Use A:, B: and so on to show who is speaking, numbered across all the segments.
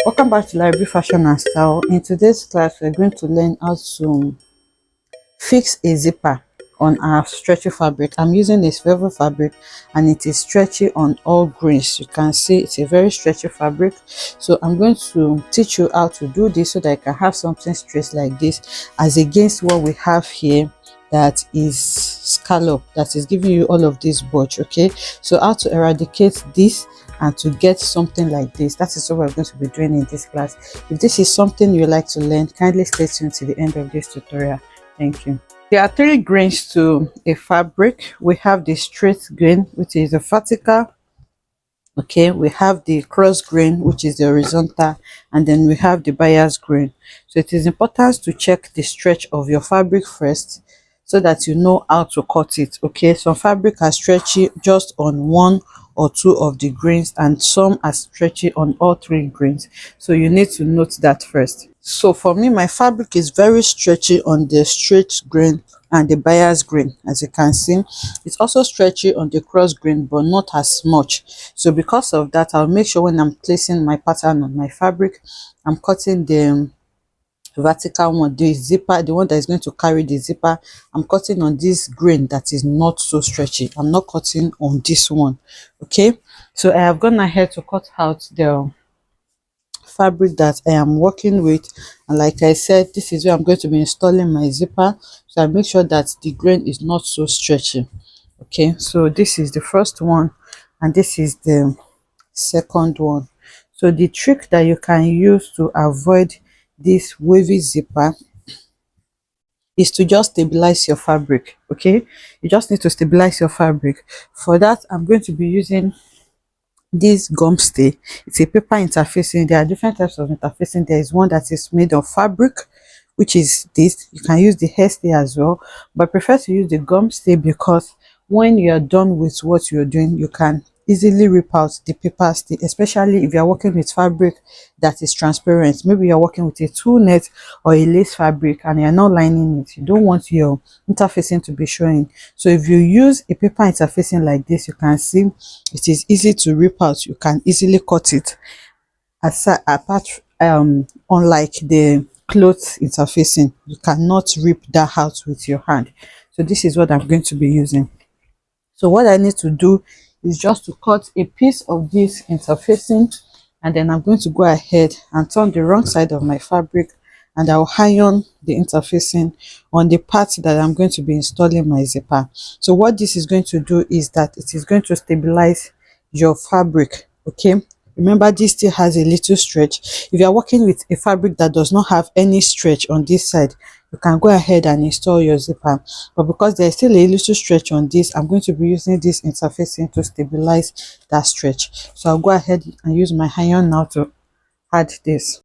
A: Welcome back to Library Fashion and Style. In today's class, we're going to learn how to fix a zipper on our stretchy fabric. I'm using this velvet fabric and it is stretchy on all grains. You can see it's a very stretchy fabric. So I'm going to teach you how to do this so that I can have something straight like this, as against what we have here that is scallop, that is giving you all of this bulge. Okay, so how to eradicate this and to get something like this, that is what we're going to be doing in this class. If this is something you like to learn, kindly stay tuned to the end of this tutorial. Thank you. There are three grains to a fabric. We have the straight grain, which is the vertical. Okay, we have the cross grain, which is the horizontal, and then we have the bias grain. So it is important to check the stretch of your fabric first so that you know how to cut it. Okay, some fabric are stretchy just on one or two of the grains, and some are stretchy on all three grains. So you need to note that first. So for me, my fabric is very stretchy on the straight grain and the bias grain. As you can see, it's also stretchy on the cross grain, but not as much. So because of that, I'll make sure when I'm placing my pattern on my fabric, I'm cutting the vertical one, the zipper, the one that is going to carry the zipper. I'm cutting on this grain that is not so stretchy. I'm not cutting on this one. Okay, so I have gone ahead to cut out the fabric that I am working with, and like I said, this is where I'm going to be installing my zipper, so I make sure that the grain is not so stretchy. Okay, so this is the first one and this is the second one. So the trick that you can use to avoid this wavy zipper is to just stabilize your fabric. Okay, you just need to stabilize your fabric. For that, I'm going to be using this gum stay. It's a paper interfacing. There are different types of interfacing. There is one that is made of fabric, which is this. You can use the hair stay as well, but I prefer to use the gum stay because when you are done with what you're doing, you can easily rip out the paper stay, especially if you are working with fabric that is transparent. Maybe you're working with a tulle net or a lace fabric and you're not lining it. You don't want your interfacing to be showing. So if you use a paper interfacing like this, you can see it is easy to rip out. You can easily cut it. Apart unlike the cloth interfacing, you cannot rip that out with your hand. So this is what I'm going to be using. So what I need to do is just to cut a piece of this interfacing, and then I'm going to go ahead and turn the wrong side of my fabric, and I'll iron the interfacing on the part that I'm going to be installing my zipper. So what this is going to do is that it is going to stabilize your fabric. Okay, remember this still has a little stretch. If you are working with a fabric that does not have any stretch on this side, you can go ahead and install your zipper, but because there's still a little stretch on this, I'm going to be using this interfacing to stabilize that stretch. So I'll go ahead and use my iron now to add this.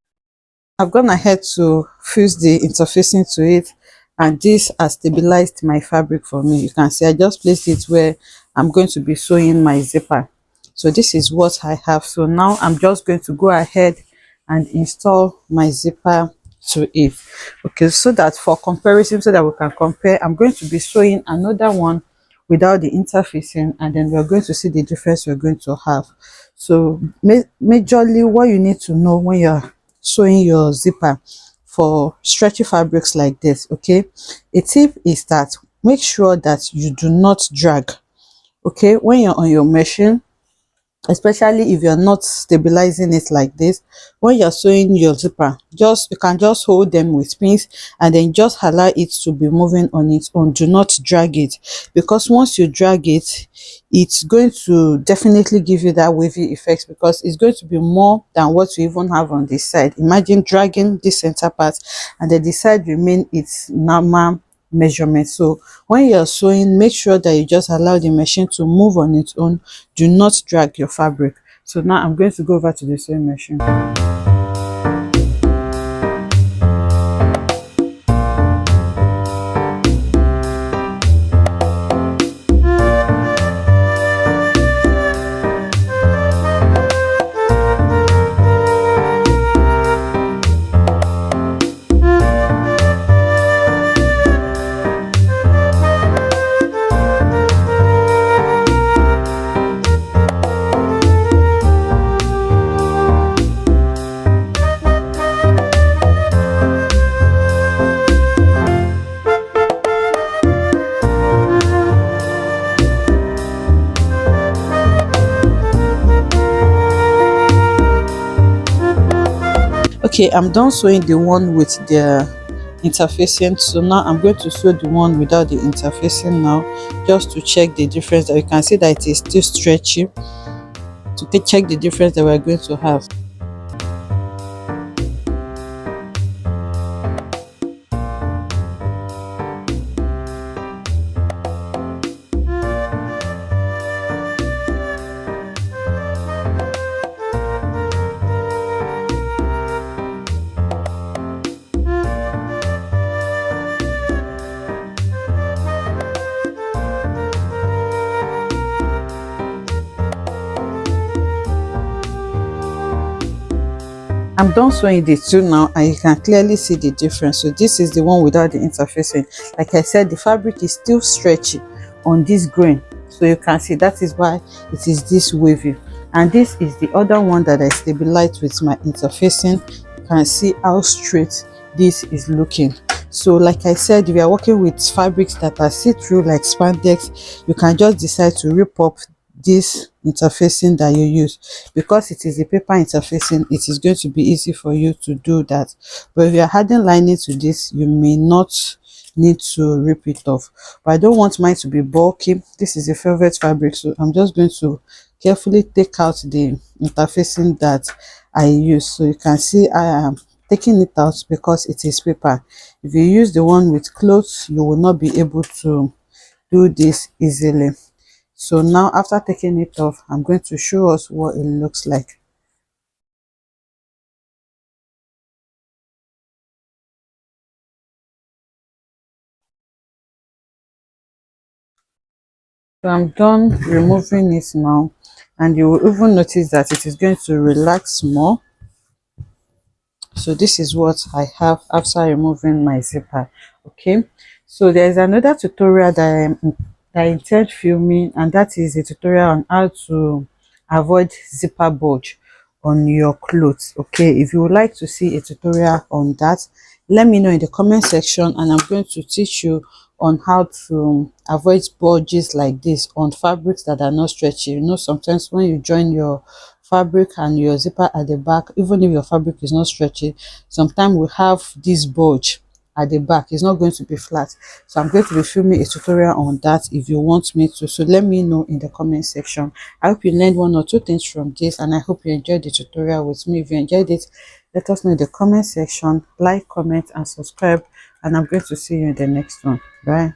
A: I've gone ahead to fuse the interfacing to it, and this has stabilized my fabric for me. You can see I just placed it where I'm going to be sewing my zipper. So this is what I have. So now I'm just going to go ahead and install my zipper to it. Okay, so that for comparison, so that we can compare, I'm going to be sewing another one without the interfacing, and then we're going to see the difference we're going to have. So majorly what you need to know when you're sewing your zipper for stretchy fabrics like this, okay, a tip is that make sure that you do not drag. Okay, when you're on your machine, especially if you're not stabilizing it like this, when you're sewing your zipper, you can just hold them with pins and then just allow it to be moving on its own. Do not drag it, because once you drag it, it's going to definitely give you that wavy effect, because it's going to be more than what you even have on this side. Imagine dragging this center part and then the side remain its normal measurement. So when you're sewing, make sure that you just allow the machine to move on its own. Do not drag your fabric. So now I'm going to go over to the sewing machine. Okay, I'm done sewing the one with the interfacing, so now I'm going to sew the one without the interfacing now, just to check the difference. That you can see that it is still stretchy, to check the difference that we're going to have. I'm done sewing the two now, and you can clearly see the difference. So this is the one without the interfacing. Like I said, the fabric is still stretchy on this grain, so you can see that is why it is this wavy. And this is the other one that I stabilized with my interfacing. You can see how straight this is looking. So like I said, if you are working with fabrics that are see-through like spandex, you can just decide to rip up this interfacing that you use. Because it is a paper interfacing, it is going to be easy for you to do that. But if you are adding lining to this, you may not need to rip it off. But I don't want mine to be bulky. This is a favorite fabric, so I'm just going to carefully take out the interfacing that I use. So you can see I am taking it out because it is paper. If you use the one with clothes, you will not be able to do this easily. So now, after taking it off, I'm going to show us what it looks like. So I'm done removing it now, and you will even notice that it is going to relax more. So this is what I have after removing my zipper. Okay, so there's another tutorial that I intend filming, and that is a tutorial on how to avoid zipper bulge on your clothes. Okay, if you would like to see a tutorial on that, let me know in the comment section, and I'm going to teach you on how to avoid bulges like this on fabrics that are not stretchy. You know, sometimes when you join your fabric and your zipper at the back, even if your fabric is not stretchy, sometimes we have this bulge at the back. It's not going to be flat. So I'm going to be filming a tutorial on that if you want me to. So let me know in the comment section. I hope you learned one or two things from this, and I hope you enjoyed the tutorial with me. If you enjoyed it, let us know in the comment section. Like, comment, and subscribe, and I'm going to see you in the next one. Bye.